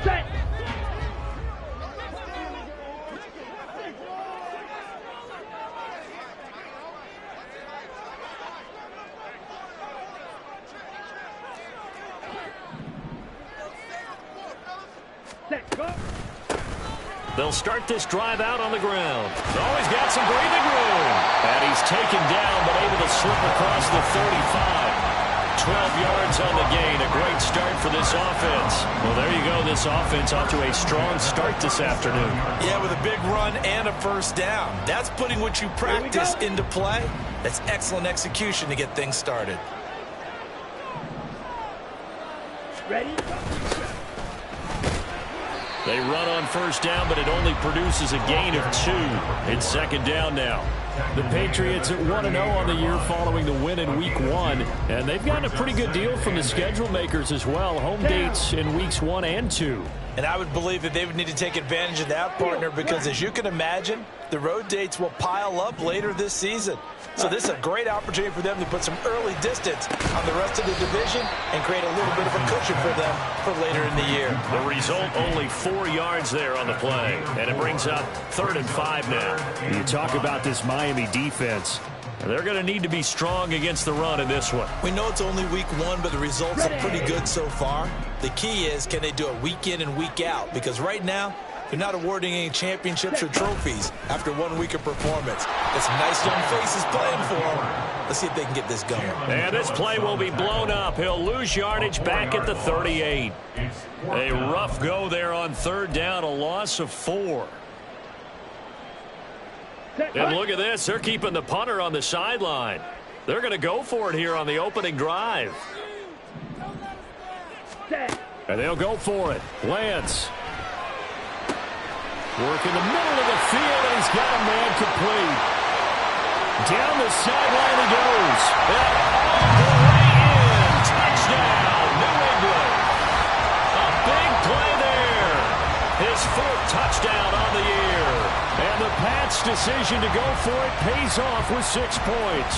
Set. Set. Go. They'll start this drive out on the ground. Oh, he's got some breathing room. And he's taken down, but able to slip across the 35. 12 yards on the gain. A great start for this offense. Well, there you go. This offense off to a strong start this afternoon. Yeah, with a big run and a first down. That's putting what you practice into play. That's excellent execution to get things started. Ready? They run on first down, but it only produces a gain of 2. It's second down now. The Patriots at 1-0 on the year following the win in Week 1. And they've gotten a pretty good deal from the schedule makers as well. Home dates in Weeks 1 and 2. And I would believe that they would need to take advantage of that, partner, because as you can imagine, the road dates will pile up later this season. So this is a great opportunity for them to put some early distance on the rest of the division and create a little bit of a cushion for them for later in the year. The result, only 4 yards there on the play. And it brings up 3rd and 5 now. You talk about this Miami defense. They're going to need to be strong against the run in this one. We know it's only week 1, but the results are pretty good so far. The key is, can they do it week in and week out? Because right now, they're not awarding any championships or trophies after 1 week of performance. Got some nice young faces playing for them. Let's see if they can get this going. And this play will be blown up. He'll lose yardage back at the 38. A rough go there on 3rd down, a loss of 4. And look at this. They're keeping the punter on the sideline. They're going to go for it here on the opening drive. And they'll go for it. Lance. Work in the middle of the field, and he's got a man complete. Down the sideline he goes. And all the way in. Touchdown, New England. A big play there. His 4th touchdown on the year. And the Pats' decision to go for it pays off with 6 points.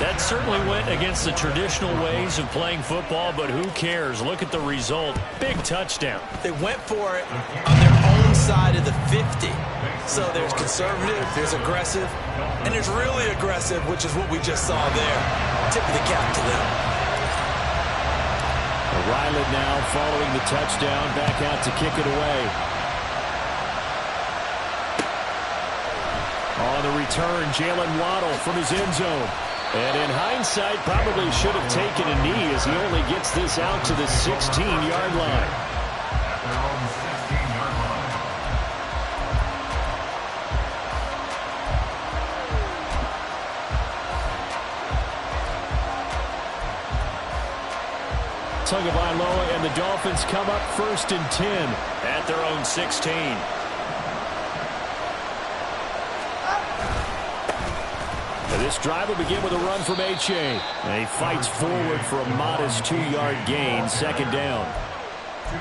That certainly went against the traditional ways of playing football, but who cares? Look at the result. Big touchdown. They went for it on their own side of the 50. So there's conservative, there's aggressive, and there's really aggressive, which is what we just saw there. Tip of the cap to them. Ryland now following the touchdown, back out to kick it away. On the return, Jalen Waddle from his end zone. And in hindsight, probably should have taken a knee as he only gets this out to the 16-yard line. Tagovailoa and the Dolphins come up 1st and 10 at their own 16. This drive will begin with a run from H.A. And he fights forward for a modest 2-yard gain, 2nd down.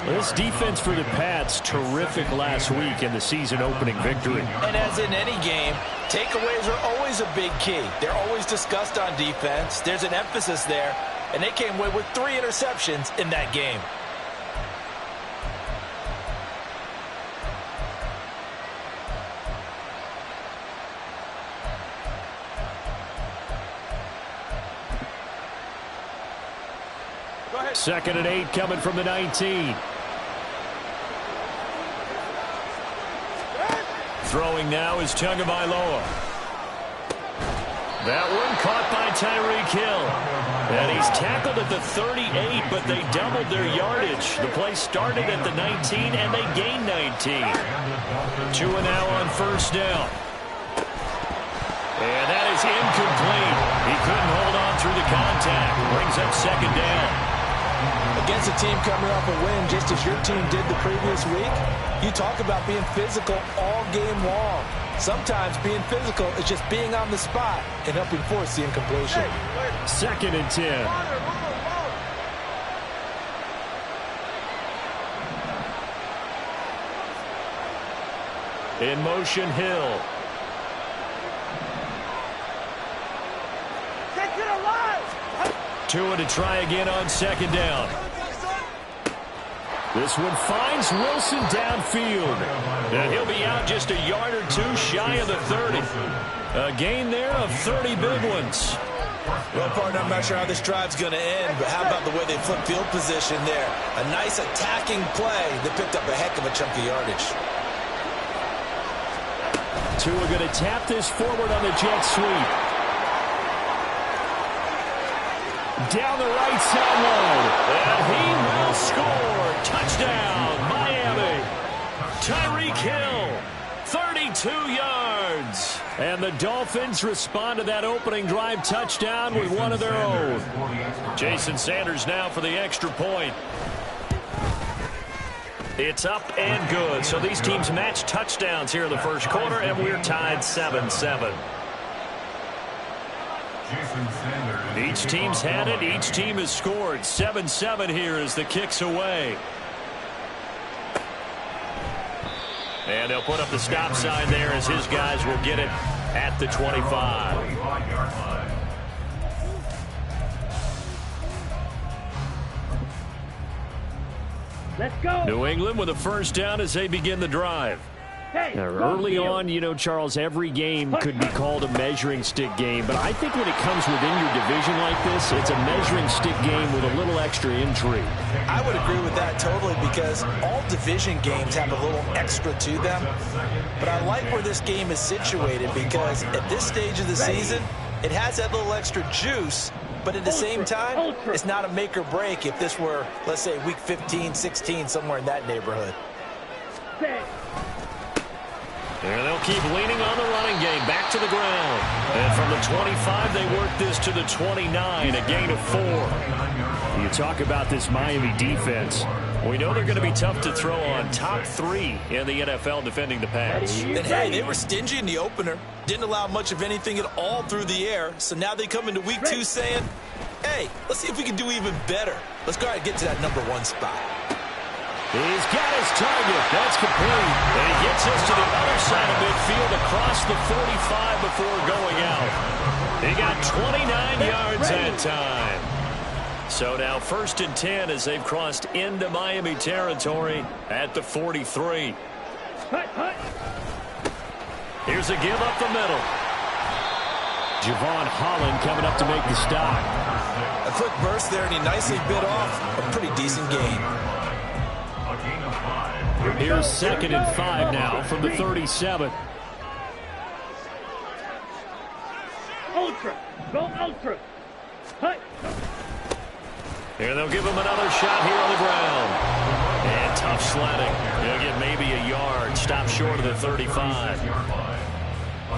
This defense for the Pats, terrific last week in the season-opening victory. And as in any game, takeaways are always a big key. They're always discussed on defense. There's an emphasis there, and they came away with 3 interceptions in that game. Second and 8 coming from the 19. Throwing now is Tagovailoa. That one caught by Tyreek Hill. And he's tackled at the 38, but they doubled their yardage. The play started at the 19, and they gained 19. 2 now on first down. And that is incomplete. He couldn't hold on through the contact. Brings up second down. Against a team coming off a win, just as your team did the previous week, you talk about being physical all game long. Sometimes being physical is just being on the spot and helping force the incompletion. 2nd and 10. In motion, Hill. Tua to try again on 2nd down. This one finds Wilson downfield. And he'll be out just a yard or two shy of the 30. A gain there of 30 big ones. Well, partner, I'm not sure how this drive's going to end, but how about the way they flip field position there? A nice attacking play that picked up a heck of a chunk of yardage. Tua going to tap this forward on the jet sweep. Down the right sideline. And he will score. Touchdown, Miami. Tyreek Hill, 32 yards. And the Dolphins respond to that opening drive touchdown with one of their own. Jason Sanders now for the extra point. It's up and good. So these teams match touchdowns here in the first quarter, and we're tied 7-7. Each team's had it. Each team has scored. 7-7 here as the kick's away. And they'll put up the stop sign there as his guys will get it at the 25. Let's go. New England with a first down as they begin the drive. Hey, Now, early on, you know, Charles, every game could be called a measuring stick game. But I think when it comes within your division like this, it's a measuring stick game with a little extra intrigue. I would agree with that totally because all division games have a little extra to them. But I like where this game is situated because at this stage of the season, it has that little extra juice. But at the same time, it's not a make or break if this were, let's say, week 15, 16, somewhere in that neighborhood. And they'll keep leaning on the running game. Back to the ground. And from the 25, they work this to the 29, a gain of 4. You talk about this Miami defense. We know they're going to be tough to throw on. Top 3 in the NFL defending the pass. And, hey, they were stingy in the opener. Didn't allow much of anything at all through the air. So now they come into week 2 saying, hey, let's see if we can do even better. Let's go ahead and get to that number 1 spot. He's got his target. That's complete. And he gets us to the other side of midfield across the 45 before going out. He got 29 yards that time. So now 1st and 10 as they've crossed into Miami territory at the 43. Here's a give up the middle. Javon Holland coming up to make the stop. A quick burst there, and he nicely bit off a pretty decent gain. Here's 2nd and 5 now from the 37. Ultra. Go ultra. Hut. Here they'll give him another shot here on the ground. And tough sledding. He'll get maybe a yard. Stop short of the 35. A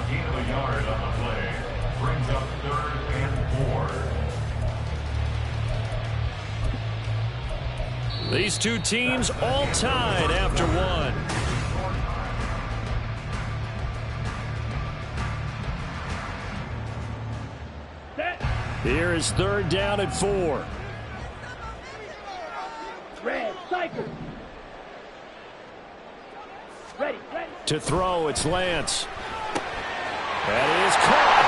gain of a yard on the play. Brings up 3rd and 4. These two teams all tied after 1. Here is 3rd down and 4. Red, cycle. Ready. To throw, it's Lance. That is caught.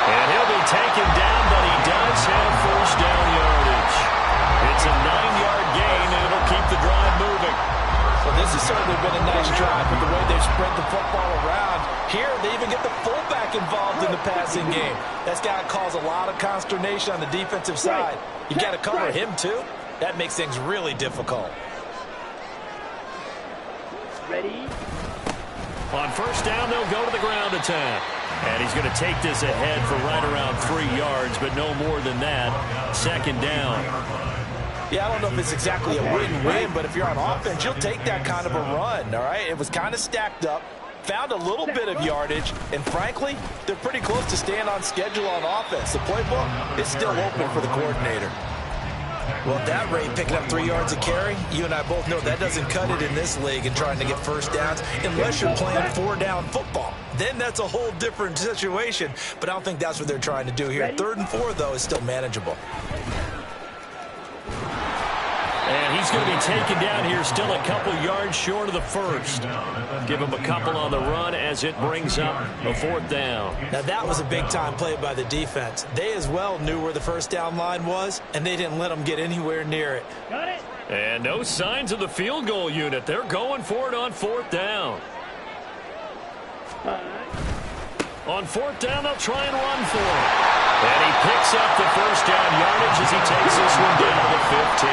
And he'll be taken down, but he does have 1st down yardage. It's a 9-yard gain, and it'll keep the drive moving. Well, this has certainly been a nice drive with the way they've spread the football around. Here, they even get the fullback involved in the passing game. That's got to cause a lot of consternation on the defensive side. You got to cover him, too. That makes things really difficult. Ready. On 1st down, they'll go to the ground attack. And he's going to take this ahead for right around 3 yards, but no more than that. 2nd down. Yeah, I don't know if it's exactly a win-win, but if you're on offense, you'll take that kind of a run, all right? It was kind of stacked up, found a little bit of yardage, and frankly, they're pretty close to staying on schedule on offense. The playbook is still open for the coordinator. Well, at that rate, picking up 3 yards a carry, you and I both know that doesn't cut it in this league and trying to get 1st downs unless you're playing 4-down football. Then that's a whole different situation, but I don't think that's what they're trying to do here. 3rd and 4, though, is still manageable. And he's going to be taken down here still a couple yards short of the 1st. Give him a couple on the run as it brings up a 4th down. Now, that was a big-time play by the defense. They as well knew where the 1st down line was, and they didn't let them get anywhere near it. Got it. And no signs of the field goal unit. They're going for it on 4th down. On 4th down, they'll try and run for it. And he picks up the first down yardage as he takes this one down to the 15.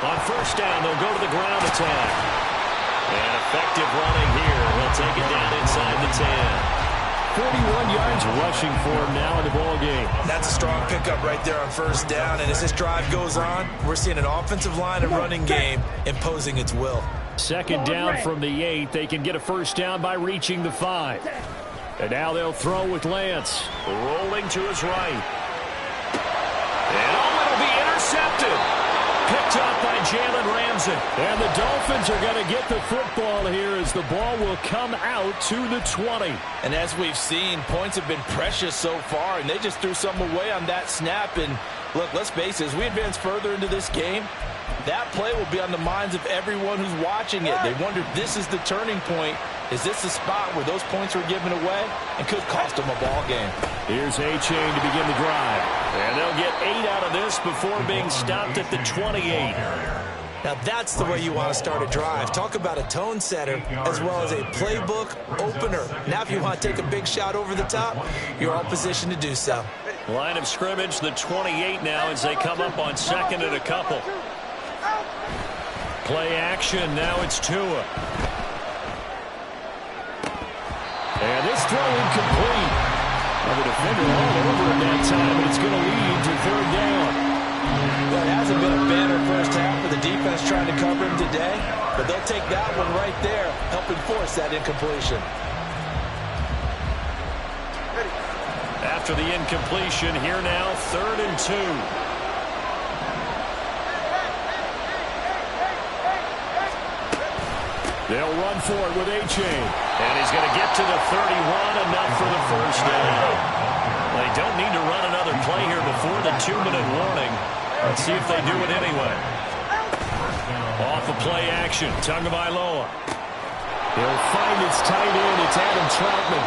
On 1st down, they'll go to the ground attack. And effective running here. He'll take it down inside the 10. 41 yards rushing for him now in the ball game. That's a strong pickup right there on 1st down. And as this drive goes on, we're seeing an offensive line and running game imposing its will. 2nd down from the 8. They can get a 1st down by reaching the 5. And now they'll throw with Lance. Rolling to his right. And it'll be intercepted. Picked up by Jalen Ramsey. And the Dolphins are going to get the football here as the ball will come out to the 20. And as we've seen, points have been precious so far, and they just threw something away on that snap. And look, let's face it, as we advance further into this game, that play will be on the minds of everyone who's watching it. They wonder, this is the turning point. Is this the spot where those points were given away and could cost them a ball game? Here's A-Chain to begin the drive. And they'll get 8 out of this before being stopped at the 28. Now that's the way you want to start a drive. Talk about a tone setter as well as a playbook opener. Now if you want to take a big shot over the top, you're all positioned to do so. Line of scrimmage, the 28 now as they come up on 2nd and a couple. Play action, now it's Tua. And this throw incomplete. The defender all over him that time, but it's going to lead to 3rd down. Well, it hasn't been a banner first half for the defense trying to cover him today, but they'll take that one right there, helping force that incompletion. After the incompletion, here now, 3rd and 2. They'll run for it with A-Chain. And he's going to get to the 31, enough for the 1st down. They don't need to run another play here before the 2-minute warning. Let's see if they do it anyway. Off of play action, Tagovailoa. He'll find his tight end. It's Adam Troutman.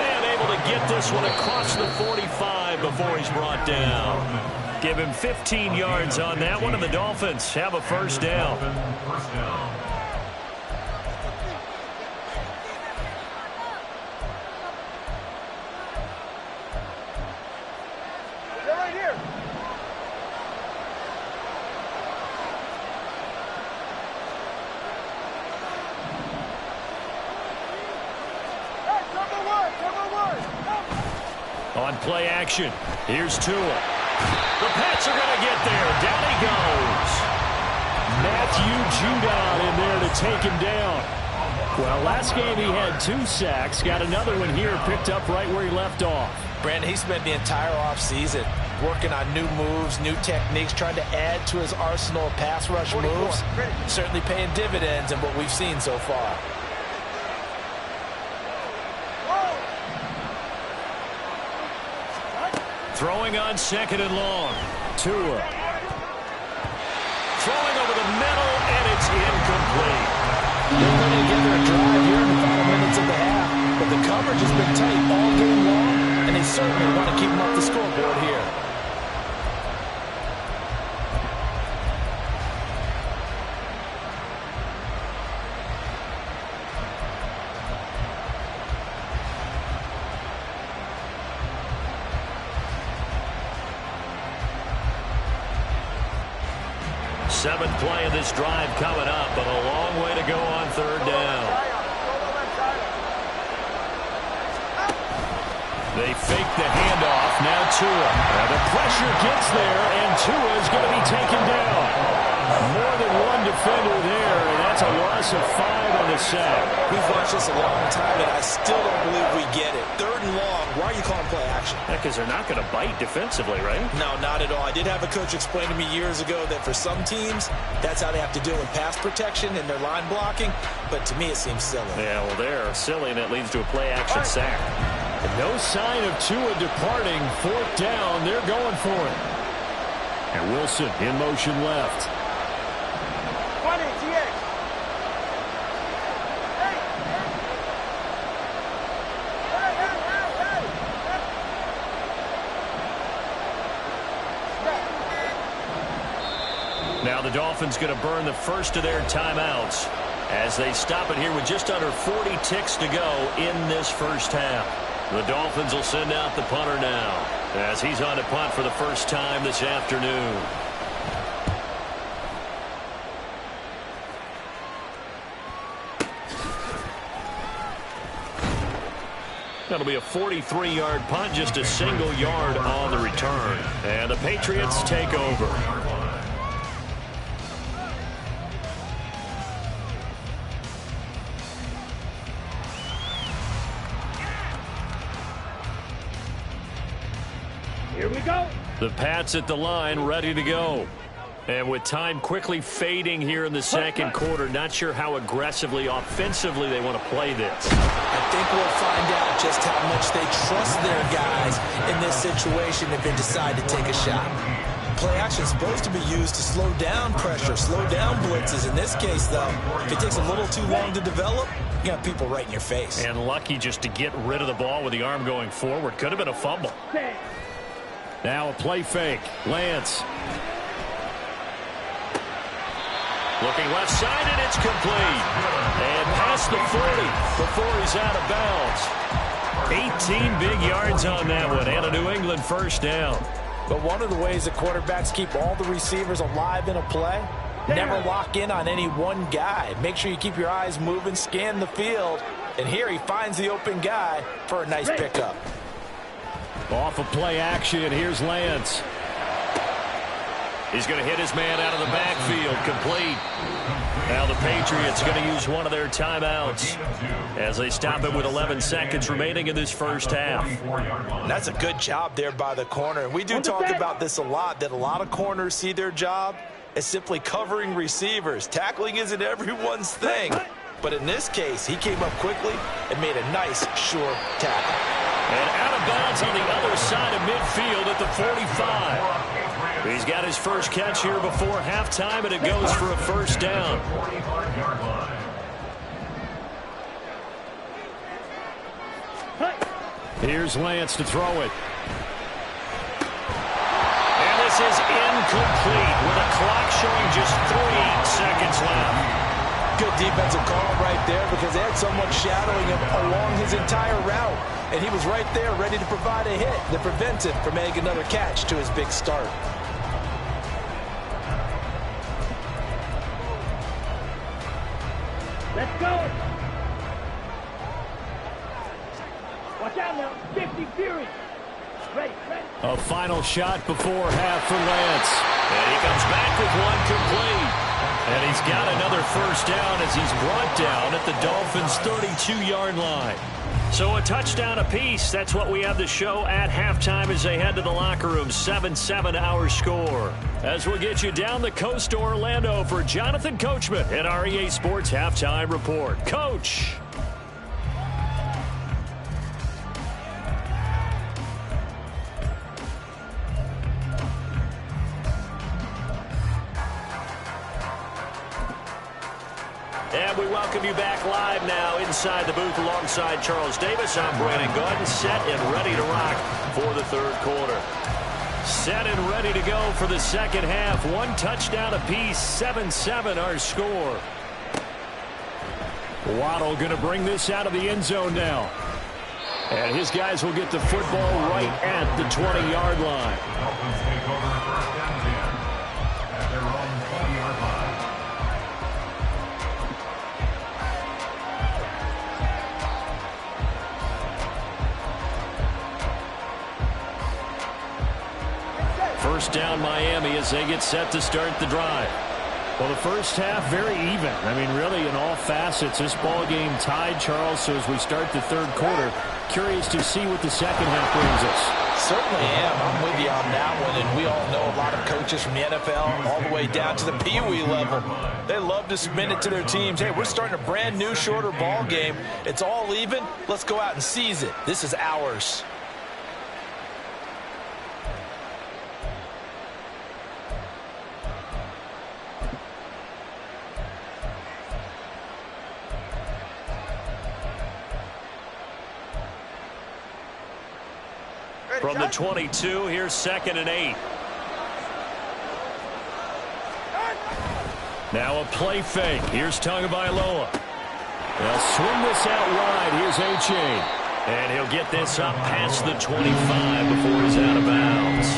And able to get this one across the 45 before he's brought down. Give him 15 yards on that one, and the Dolphins have a 1st down. On play action, here's Tua. The Pats are going to get there. Down he goes. Matthew Judon in there to take him down. Well, last game he had 2 sacks. Got another one here, picked up right where he left off. Brandon, he spent the entire offseason working on new moves, new techniques, trying to add to his arsenal of pass rush moves. Certainly paying dividends in what we've seen so far. Throwing on 2nd and long. Tua. Throwing over the middle, and it's incomplete. They're putting together a drive here in the final minutes of the half, but the coverage has been tight all game long, and they certainly want to keep them off the scoreboard here. Seventh play of this drive coming up, but a long way to go on 3rd down. They fake the handoff. Now Tua. The pressure gets there, and Tua is going to be taken down. More than one defender there, and that's a loss of 5 on the sack. We've watched this a long time, and I still don't believe we get it. 3rd and long. Why are you calling play action? Because they're not going to bite defensively, right? No, not at all. I did have a coach explain to me years ago that for some teams, that's how they have to deal with pass protection and their line blocking. But to me, it seems silly. Yeah, well, they're silly, and it leads to a play action sack. No sign of Tua departing. 4th down. They're going for it. And Wilson in motion left. Now the Dolphins going to burn the first of their timeouts as they stop it here with just under 40 ticks to go in this first half. The Dolphins will send out the punter now as he's on to punt for the first time this afternoon. That'll be a 43-yard punt, just a single yard on the return. And the Patriots take over. Here we go. The Pats at the line, ready to go. And with time quickly fading here in the second quarter, not sure how aggressively, offensively they want to play this. I think we'll find out just how much they trust their guys in this situation if they decide to take a shot. Play action is supposed to be used to slow down pressure, slow down blitzes. In this case, though, if it takes a little too long to develop, you got people right in your face. And lucky just to get rid of the ball with the arm going forward. Could have been a fumble. Now a play fake. Lance. Looking left side, and it's complete. And past the 40 before he's out of bounds. 18 big yards on that one, and a New England first down. But one of the ways the quarterbacks keep all the receivers alive in a play, never lock in on any one guy. Make sure you keep your eyes moving, scan the field. And here he finds the open guy for a nice pickup. Off of play action, here's Lance. He's going to hit his man out of the backfield, complete. Now the Patriots going to use one of their timeouts as they stop it with 11 seconds remaining in this first half. And that's a good job there by the corner. And we do talk about this a lot, that a lot of corners see their job as simply covering receivers. Tackling isn't everyone's thing. But in this case, he came up quickly and made a nice, sure tackle. And out of bounds on the other side of midfield at the 45. He's got his first catch here before halftime, and it goes for a first down. Here's Lance to throw it. And this is incomplete with a clock showing just 3 seconds left. Good defensive call right there because they had someone shadowing him along his entire route. And he was right there ready to provide a hit that prevents him from making another catch to his big start. Let's go. Watch out now. 50 Fury. Ready. A final shot before half for Lance. And he comes back with one complete. And he's got another first down as he's brought down at the Dolphins' 32-yard line. So a touchdown apiece. That's what we have to show at halftime as they head to the locker room. 7-7 our score. As we'll get you down the coast to Orlando for Jonathan Coachman at our EA Sports Halftime Report. Coach. And we welcome you back live now inside the booth alongside Charles Davis. I'm Brandon Gaudin, set and ready to rock for the third quarter. Set and ready to go for the second half. One touchdown apiece, 7-7 our score. Waddle going to bring this out of the end zone now. And his guys will get the football right at the 20-yard line. Dolphins take over first and 10 at their own 20-yard line. First down Miami as they get set to start the drive. Well, the first half very even. I mean, really in all facets, this ball game tied, Charles. So as we start the third quarter, curious to see what the second half brings us. Certainly am. I'm with you on that one. And we all know a lot of coaches from the NFL all the way down to the Pee-wee level. They love to submit it to their teams. Hey, we're starting a brand new, shorter ball game. It's all even. Let's go out and seize it. This is ours. From the 22, here's 2nd and 8. Now a play fake. Here's Tagovailoa. They'll swing this out wide. Here's A-Chain. And he'll get this up past the 25 before he's out of bounds.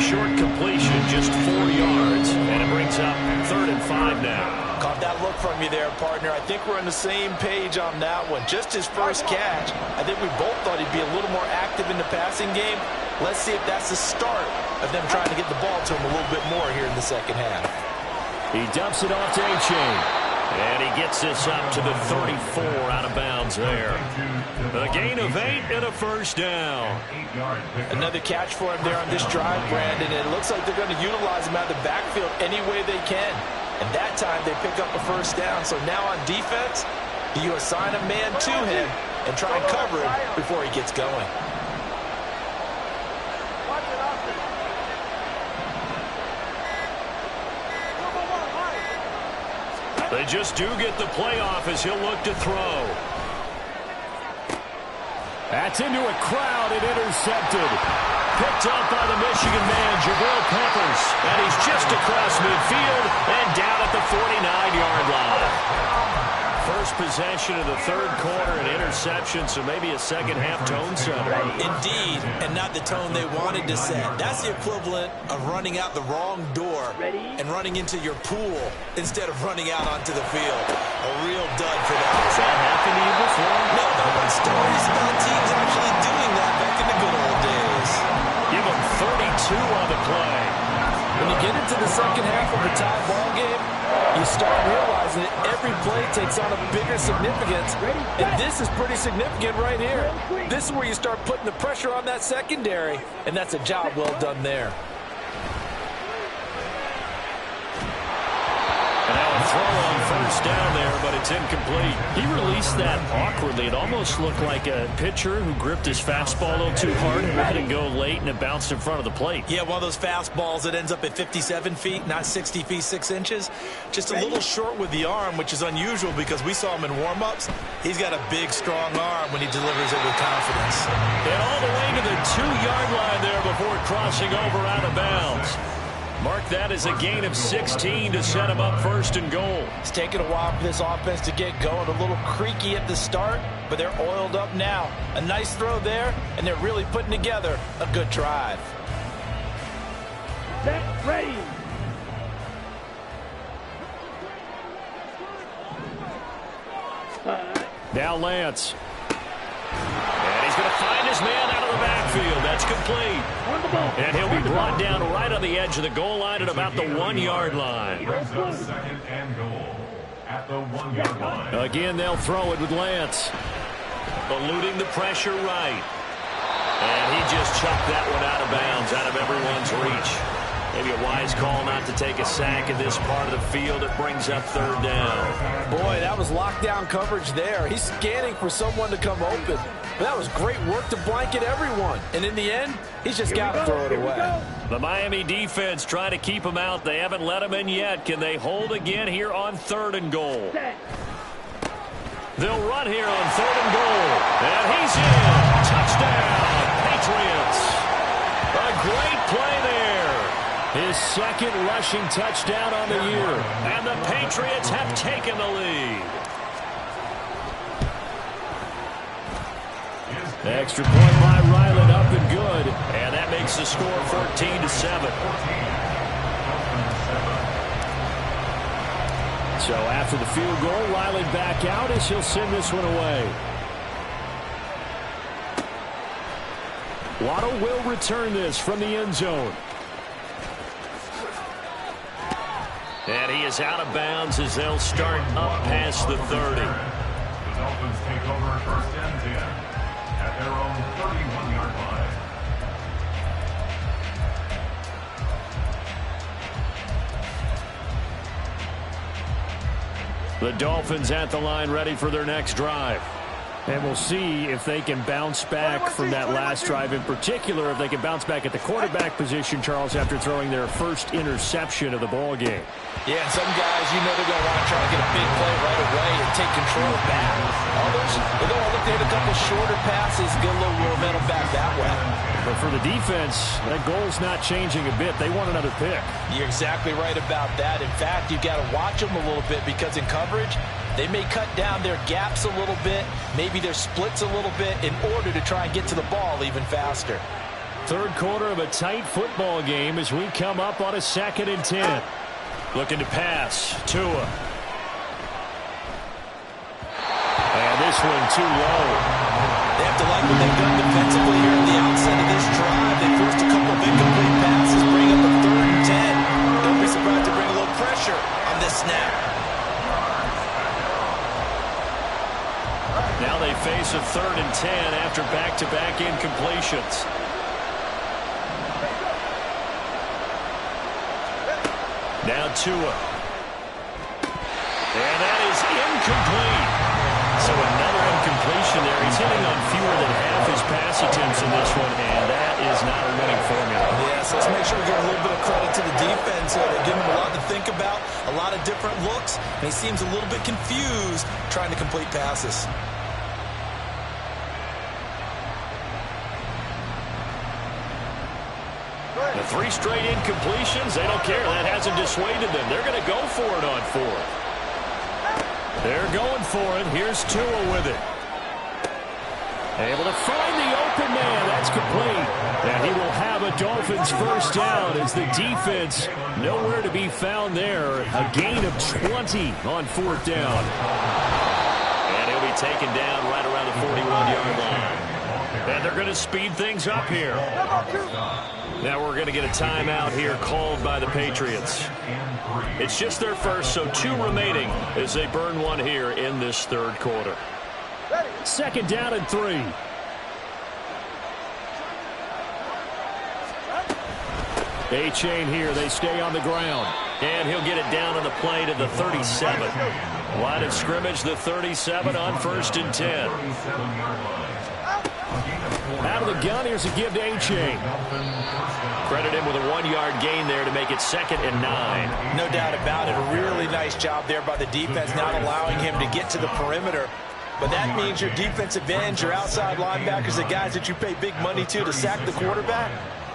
Short completion, just 4 yards. And it brings up 3rd and 5 now. Caught that look from you there, partner. I think we're on the same page on that one. Just his first catch. I think we both thought he'd be a little more active in the passing game. Let's see if that's the start of them trying to get the ball to him a little bit more here in the second half. He dumps it off to A-Chain. And he gets this up to the 34 out of bounds there. A gain of 8 and a first down. Another catch for him there on this drive, Brandon. And it looks like they're going to utilize him out of the backfield any way they can. And that time they pick up a first down. So now on defense, you assign a man to him and try and cover him before he gets going. They just do get the playoff as he'll look to throw. That's into a crowd and intercepted. Picked up by the Michigan man, Jabril Peppers. And he's just across midfield and down at the 49-yard line. First possession of the third quarter, an interception, so maybe a second-half tone setter. Indeed, and not the tone they wanted to set. That's the equivalent of running out the wrong door and running into your pool instead of running out onto the field. A real dud for that. Has that happened to you before? No, but I've heard stories about teams actually doing that back in the good old days. Give them 32 on the play. When you get into the second half of a tie ball game, you start realizing that every play takes on a bigger significance, and this is pretty significant right here. This is where you start putting the pressure on that secondary, and that's a job well done there. And now a throw on first down there, but it's incomplete. He released that awkwardly. It almost looked like a pitcher who gripped his fastball a little too hard and let it go late, and it bounced in front of the plate. Yeah, one of those fastballs that ends up at 57 feet, not 60 feet, 6 inches. Just a little short with the arm, which is unusual because we saw him in warm-ups. He's got a big, strong arm when he delivers it with confidence. And all the way to the 2-yard line there before crossing over out of bounds. Mark that as a gain of 16 to set him up 1st and goal. It's taken a while for this offense to get going. A little creaky at the start, but they're oiled up now. A nice throw there, and they're really putting together a good drive. Set, ready. Now Lance. And he's going to find his man out of the backfield. That's complete. And he'll be brought down right on the edge of the goal line at about the 1-yard line. Second and goal at the 1-yard line. Again, they'll throw it with Lance. Eluding the pressure right. And he just chucked that one out of bounds, out of everyone's reach. Maybe a wise call not to take a sack in this part of the field. It brings up 3rd down. Boy, that was lockdown coverage there. He's scanning for someone to come open. But that was great work to blanket everyone. And in the end, he's just got to throw it away. The Miami defense trying to keep him out. They haven't let him in yet. Can they hold again here on 3rd and goal? They'll run here on 3rd and goal. And he's in. Touchdown, Patriots. A great play there. His 2nd rushing touchdown on the year. And the Patriots have taken the lead. Extra point by Ryland, up and good. And that makes the score 14-7. So after the field goal, Ryland back out as he'll send this one away. Waddle will return this from the end zone. And he is out of bounds as they'll start up past the 30. The Dolphins take over 1st and 10 at their own 31-yard line. The Dolphins at the line ready for their next drive. And we'll see if they can bounce back from that last drive, in particular, if they can bounce back at the quarterback position, Charles, after throwing their first interception of the ball game. Yeah, and some guys, you know they're going to want to try to get a big play right away and take control back. Others, they're going to look to hit a couple shorter passes, get a little momentum back that way. But for the defense, that goal's not changing a bit. They want another pick. You're exactly right about that. In fact, you've got to watch them a little bit because in coverage, they may cut down their gaps a little bit, maybe their splits a little bit in order to try and get to the ball even faster. Third quarter of a tight football game as we come up on a 2nd and 10. Looking to pass. Tua. And this one too low. They have to like what they've done defensively here at the outset of this drive. They forced a couple of incomplete passes, bring up a 3rd and 10. Don't be surprised to bring a little pressure on this snap. Now they face a 3rd and 10 after back-to-back incompletions. Now Tua. And that is incomplete. So another incompletion there. He's hitting on fewer than half his pass attempts in this one, and that is not a winning formula. Yes, let's make sure we give a little bit of credit to the defense. They're giving him a lot to think about, a lot of different looks, and he seems a little bit confused trying to complete passes. The 3 straight incompletions, they don't care. That hasn't dissuaded them. They're going to go for it on 4th. They're going for it. Here's Tua with it. Able to find the open man. That's complete. And he will have a Dolphins first down as the defense nowhere to be found there. A gain of 20 on 4th down. And he'll be taken down right around the 41-yard line. And they're going to speed things up here. Now we're going to get a timeout here called by the Patriots. It's just their first, so 2 remaining as they burn one here in this 3rd quarter. 2nd down and 3. A-chain here. They stay on the ground. And he'll get it down on the play to the 37. Line of scrimmage, the 37 on 1st and 10. Out of the gun, here's a give to A-chain. Credit him with a 1-yard gain there to make it 2nd and 9. No doubt about it. A really nice job there by the defense, not allowing him to get to the perimeter. But that means your defensive ends, your outside linebackers, the guys that you pay big money to sack the quarterback,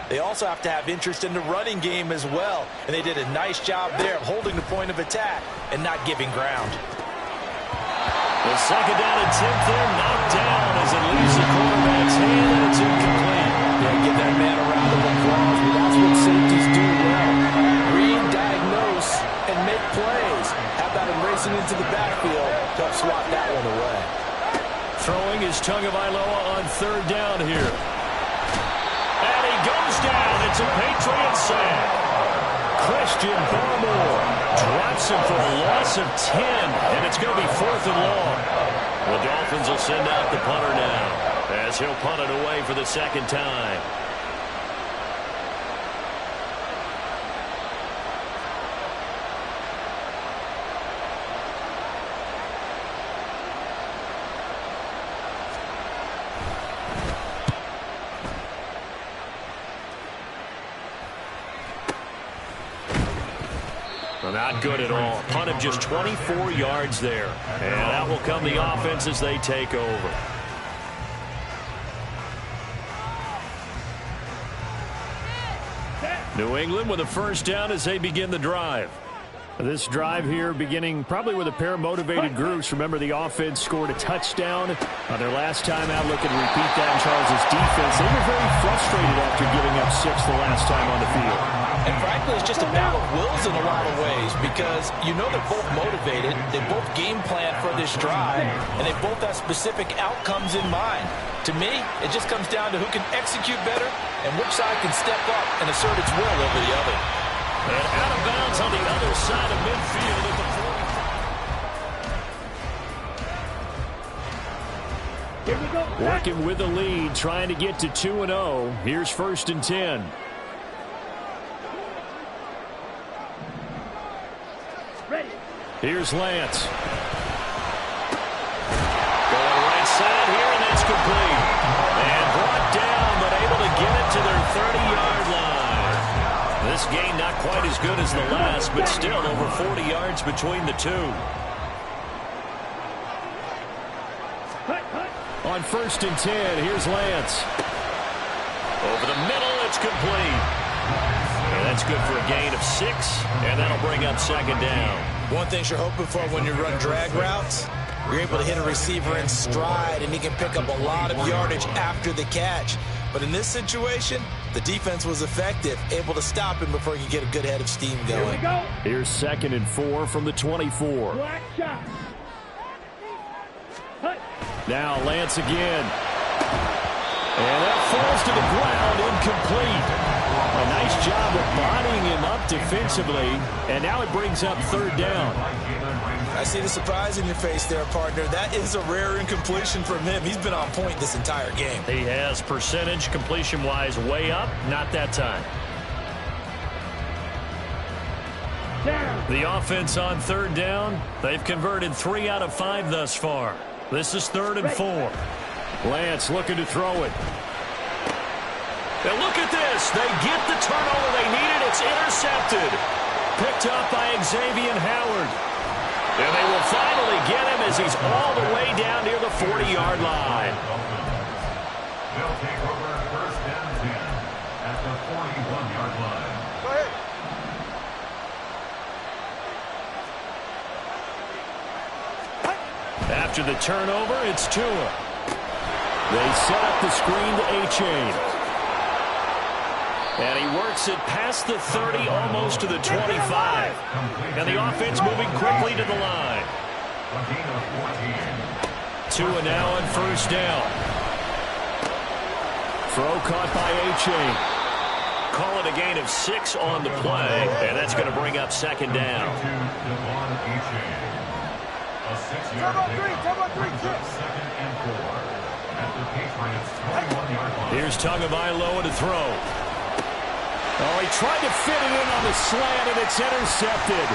they also have to have interest in the running game as well. And they did a nice job there of holding the point of attack and not giving ground. The 2nd down and 10th there, knocked down as it leaves the quarterback's hand, and it's incomplete. Yeah, give that man a round of applause, but that's what safeties do well. Read, diagnose, and make plays. How about him racing into the backfield to help swat that one away? Throwing is Tagovailoa on 3rd down here. And he goes down. It's a Patriot sack. Christian Barmore drops him for a loss of 10, and it's going to be 4th and long. The Dolphins will send out the punter now as he'll punt it away for the 2nd time. Not good at all. Punt of just 24 yards there. And that will come the offense as they take over. New England with a first down as they begin the drive. This drive here beginning probably with a pair of motivated groups. Remember, the offense scored a touchdown on their last time out. Looking to repeat that in Charles' defense. They were very frustrated after giving up 6 the last time on the field. And frankly, it's just a battle of wills in a lot of ways because you know they're both motivated. They both game plan for this drive, and they both have specific outcomes in mind. To me, it just comes down to who can execute better and which side can step up and assert its will over the other. And out of bounds on the other side of midfield at the 45. Here we go. Working with the lead, trying to get to 2-0. Here's 1st and 10. Here's Lance. Going right inside here, and that's complete. And brought down, but able to get it to their 30-yard line. This game not quite as good as the last, but still over 40 yards between the two. On 1st and 10, here's Lance. Over the middle, it's complete. And that's good for a gain of 6, and that'll bring up 2nd down. One thing you're hoping for when you run drag routes, you're able to hit a receiver in stride, and he can pick up a lot of yardage after the catch. But in this situation, the defense was effective, able to stop him before he could get a good head of steam going. Here we go. Here's 2nd and 4 from the 24. Black shot. Now Lance again. And that falls to the ground, incomplete. A nice job of bodying him up defensively, and now it brings up 3rd down. I see the surprise in your face there, partner. That is a rare incompletion from him. He's been on point this entire game. He has percentage completion-wise way up, not that time. Down. The offense on 3rd down, they've converted 3 out of 5 thus far. This is 3rd and 4. Lance looking to throw it. And look at this. They get the turnover they needed. It's intercepted. Picked up by Xavier Howard. And they will finally get him as he's all the way down near the 40-yard line. They'll take over 1st and 10 at the 41-yard line. Go ahead. After the turnover, it's Tua. They set up the screen to A-Chain. And he works it past the 30, almost to the 25. And the offense moving quickly to the line. Tua now on 1st down. Throw caught by A-Chain. Call it a gain of 6 on the play, and that's going to bring up 2nd down. A 6-yard pickup brings up 2nd and 4 at the Patriots' 21-yard line. Here's Tagovailoa to throw. Oh, he tried to fit it in on the slant, and it's intercepted.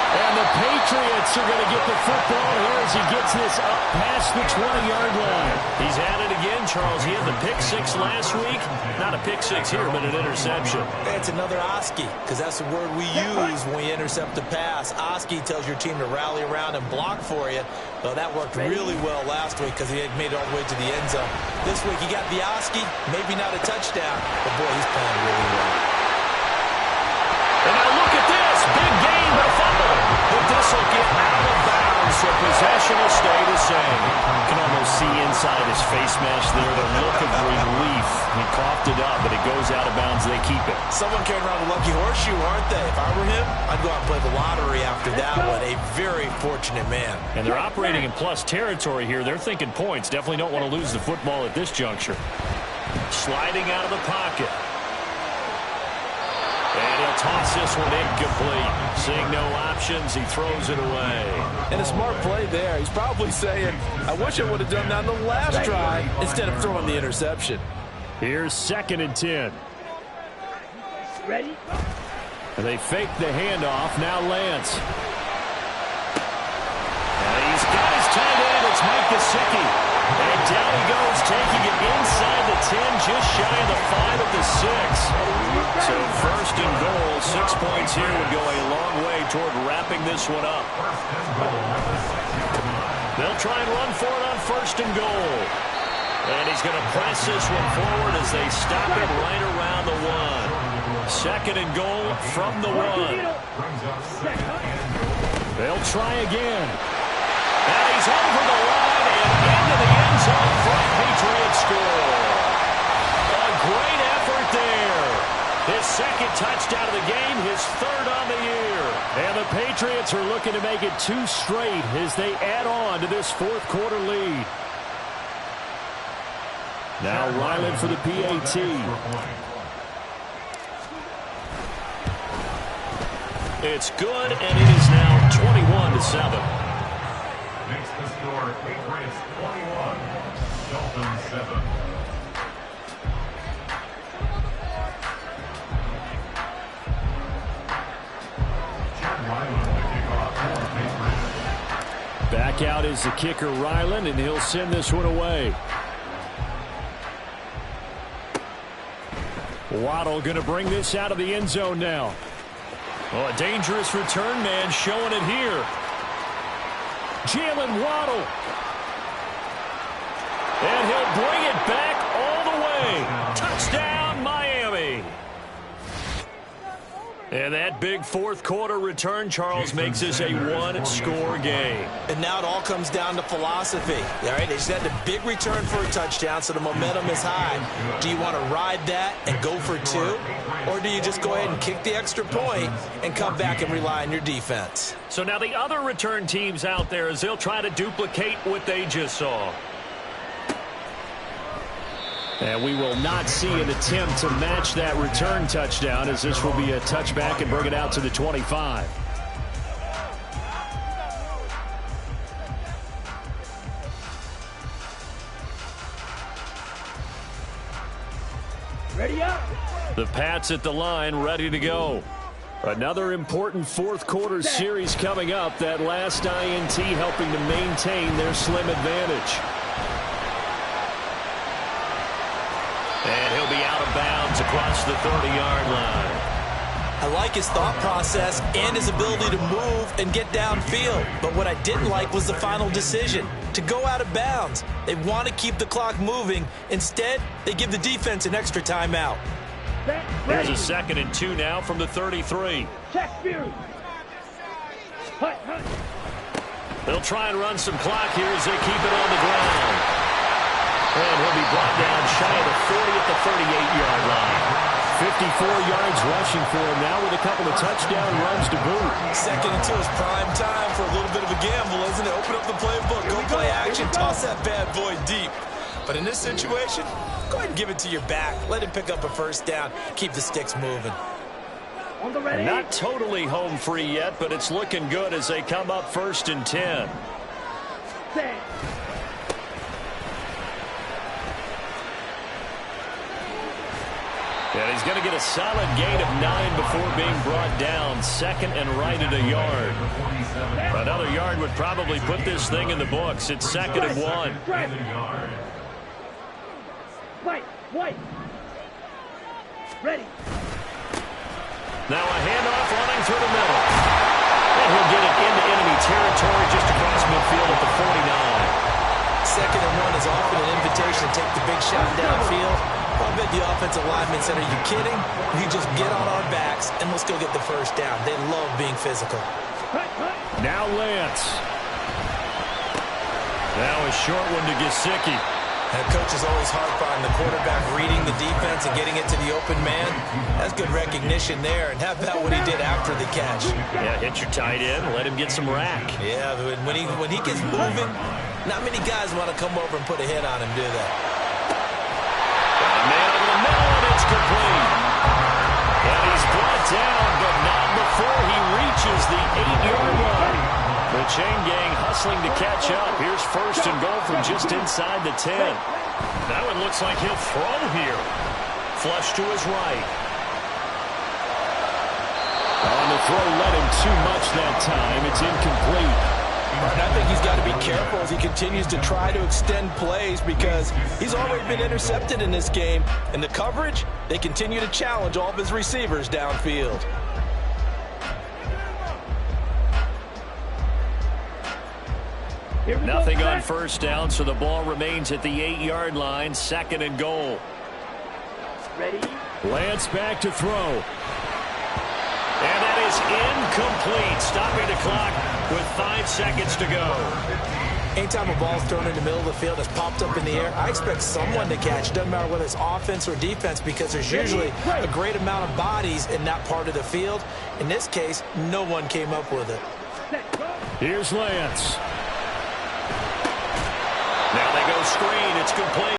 And the Patriots are going to get the football here as he gets this up past the 20-yard line. He's at it again, Charles. He had the pick 6 last week. Not a pick 6 here, but an interception. It's another Oski, because that's the word we use when we intercept a pass. Oski tells your team to rally around and block for you. Well, that worked really well last week because he had made it all the way to the end zone. This week he got the Oski, maybe not a touchdown, but boy, he's playing really well. And now look at this. Big gain, but a fumble. But this will get out of bounds, so possession will stay the same. You can almost see inside his face mask there the look of relief. He coughed it up, but it goes out of bounds. They keep it. Someone carrying around a lucky horseshoe, aren't they? If I were him, I'd go out and play the lottery after that one. A very fortunate man. And they're operating in plus territory here. They're thinking points. Definitely don't want to lose the football at this juncture. Sliding out of the pocket. And he'll toss this one incomplete. Seeing no options, he throws it away. And a smart play there. He's probably saying, I wish I would have done that on the last try instead of throwing the interception. Here's 2nd and 10. Ready? And they fake the handoff. Now Lance. And he's got his tight end. It's Mike Gesicki. And down he goes, taking it inside the 10, just shy of the 5 at the 6. So 1st and goal, 6 points here would go a long way toward wrapping this one up. They'll try and run for it on 1st and goal. And he's going to press this one forward as they stop it right around the 1. 2nd and goal from the 1. They'll try again. And he's over the line and into the end zone for a Patriots score. A great effort there. His 2nd touchdown of the game, his 3rd on the year. And the Patriots are looking to make it 2 straight as they add on to this 4th quarter lead. Now Ryland for the PAT. It's good, and it is now 21-7. Makes the score Patriots 21, Dolphins 7. Back Back out is the kicker, Ryland, and he'll send this one away. Waddle going to bring this out of the end zone now. Oh, a dangerous return man showing it here. Jalen Waddle. And he'll bring it back all the way. Touchdown, Miami. And that big fourth quarter return, Charles, makes this a one-score game. And now it all comes down to philosophy. All right, they just had a big return for a touchdown, so the momentum is high. Do you want to ride that and go for two? Or do you just go ahead and kick the extra point and come back and rely on your defense? So now the other return teams out there, as they'll try to duplicate what they just saw. And we will not see an attempt to match that return touchdown, as this will be a touchback and bring it out to the 25. Ready up. The Pats at the line, ready to go. Another important fourth quarter series coming up. That last INT helping to maintain their slim advantage. And he'll be out of bounds across the 30-yard line. I like his thought process and his ability to move and get downfield. But what I didn't like was the final decision, to go out of bounds. They want to keep the clock moving. Instead, they give the defense an extra timeout. Here's a 2nd and 2 now from the 33. Check Fury. Hut, hut. They'll try and run some clock here as they keep it on the ground. And he'll be brought down shy of the 40 at the 38-yard line. 54 yards rushing for him now with a couple of touchdown runs to boot. 2nd and 2 is prime time for a little bit of a gamble, isn't it? Open up the playbook, go play action, toss that bad boy deep. But in this situation, go ahead and give it to your back. Let him pick up a first down. Keep the sticks moving. On the ready. Not totally home free yet, but it's looking good as they come up 1st and 10. Set. And he's going to get a solid gain of 9 before being brought down. 2nd and right at a yard. Another yard would probably put this thing in the books. It's 2nd and 1. White. Ready. Now a handoff running through the middle. And he'll get it into enemy territory just across midfield at the 49. 2nd and 1 is often an invitation to take the big shot downfield. I bet the offensive lineman said, are you kidding? You just get on our backs and let's go get the first down. They love being physical. Now Lance. Now a short one to Gesicki. And coach is always harp on the quarterback reading the defense and getting it to the open man. That's good recognition there. And how about what he did after the catch? Yeah, hit your tight end, let him get some rack. Yeah, when he gets moving, not many guys want to come over and put a hit on him, do they? Man over the middle, and it's complete. And he's brought down, but not before he reaches the 8-yard line. The chain gang hustling to catch up. Here's 1st and goal from just inside the 10. That one looks like he'll throw here. Flush to his right. On the throw, let him too much that time. It's incomplete. And I think he's got to be careful as he continues to try to extend plays because he's already been intercepted in this game. And the coverage, they continue to challenge all of his receivers downfield. Nothing on 1st down, so the ball remains at the 8-yard line. 2nd and goal. Ready. Lance back to throw. And that is incomplete. Stopping the clock with 5 seconds to go. Anytime a ball's thrown in the middle of the field, it's popped up in the air, I expect someone to catch. Doesn't matter whether it's offense or defense because there's usually a great amount of bodies in that part of the field. In this case, no one came up with it. Here's Lance. Now they go screen. It's complete.